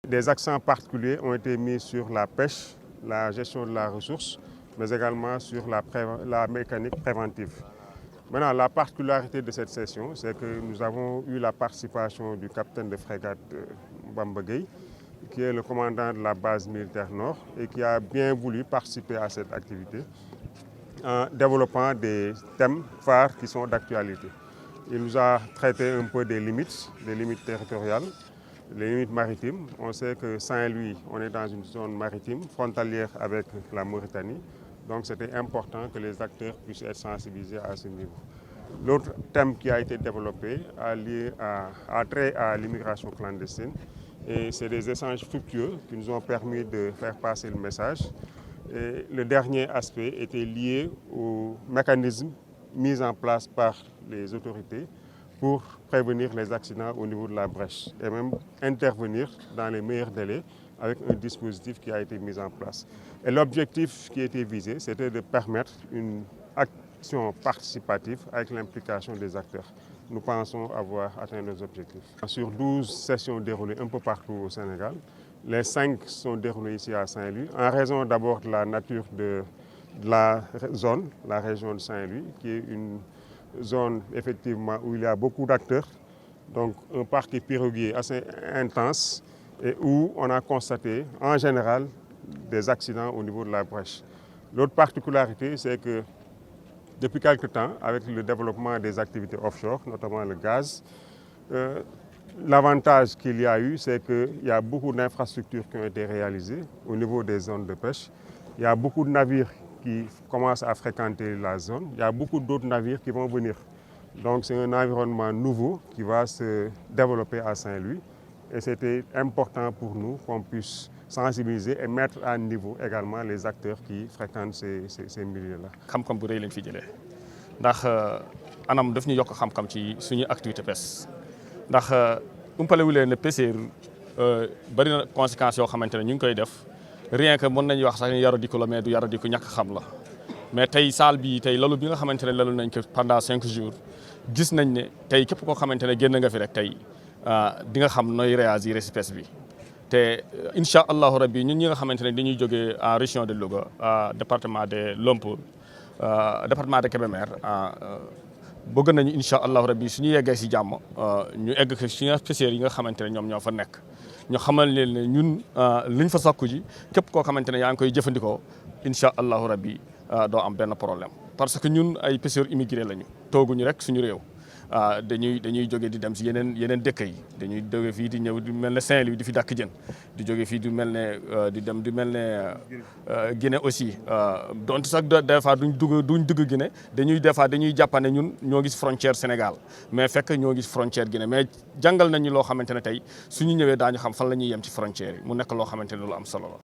des accents particuliers ont été mis sur la pêche, la gestion de la ressource, mais également sur la mécanique préventive. Maintenant, la particularité de cette session, c'est que nous avons eu la participation du capitaine de frégate Bamba Gueye, qui est le commandant de la base militaire Nord et qui a bien voulu participer à cette activité en développant des thèmes phares qui sont d'actualité. Il nous a traité un peu des limites territoriales, les limites maritimes. On sait que Saint-Louis, on est dans une zone maritime frontalière avec la Mauritanie. Donc c'était important que les acteurs puissent être sensibilisés à ce niveau. L'autre thème qui a été développé a trait à l'immigration clandestine. Et c'est des échanges fructueux qui nous ont permis de faire passer le message. Et le dernier aspect était lié aux mécanismes mis en place par les autorités pour prévenir les accidents au niveau de la brèche et même intervenir dans les meilleurs délais avec un dispositif qui a été mis en place. Et l'objectif qui était visé, c'était de permettre une action participative avec l'implication des acteurs. Nous pensons avoir atteint nos objectifs. Sur 12 sessions déroulées un peu partout au Sénégal, les 5 sont déroulées ici à Saint-Louis, en raison d'abord de la nature de la zone, la région de Saint-Louis, qui est une zone effectivement où il y a beaucoup d'acteurs, donc un parc piroguier assez intense et où on a constaté en général des accidents au niveau de la brèche. L'autre particularité, c'est que depuis quelque temps, avec le développement des activités offshore, notamment le gaz, l'avantage qu'il y a eu, c'est qu'il y a beaucoup d'infrastructures qui ont été réalisées au niveau des zones de pêche. Il y a beaucoup de navires qui commencent à fréquenter la zone. Il y a beaucoup d'autres navires qui vont venir. Donc c'est un environnement nouveau qui va se développer à Saint-Louis. Et c'était important pour nous qu'on puisse sensibiliser et mettre à niveau également les acteurs qui fréquentent ces milieux-là. xam-xam bu rëy lañ fi jëlee ndax anam daf ñu yokk xam-xam ci suñu activité pêche ndax umpalewu leen ne pêcheur bari na conséquences yoo xamante ne ñu ngi koy def rien que mën nañu wax sax ni yaradiku la mais du yaradiku ñàkk xam la mais tey salle bi tey loolu bi nga xamante ne lalu nañ ko pendant 5 jours gis nañ ne tey képp koo xamante ne génn nga fi rek tey di nga xam nooy réagir ci pêche bi te incha allahu rabbi ñun ñi nga xamante ne dañuy jógee en région de Louga département de Lompoul département de Kébémer bëgg nañu incha allahu rabbi suñu yeggee ci jàmm ñu egg ci pêcheurs yi nga xamante ne ñoom ñoo fa nekk ñu xamal leen ne ñun liñ fa sakku ji képp koo xamante ne yaa ngi koy jëfandikoo incha allahu rabbi doo am benn problème parce que ñun ay pêcheurs immigrés lañu tooguñu rek suñu réew. dañuy jóge di dem si yeneen dëkk yi dañuy jóge fii di ñëw di mel ne Saint-Louis di fi dàkk jën di jóge fii di mel ne di mel ne Guinée aussi donte sax des fois duñ dugg Guinée dañuy des fois dañuy jàppane ñun ñoo gis frontière Sénégal mais fekk ñoo gis frontière Guinée mais jàngal nañu loo xamante ne tey suñu ñëwee daañu xam fan la ñuy yem ci frontière yi mu nekk loo xamante ne lu am solo la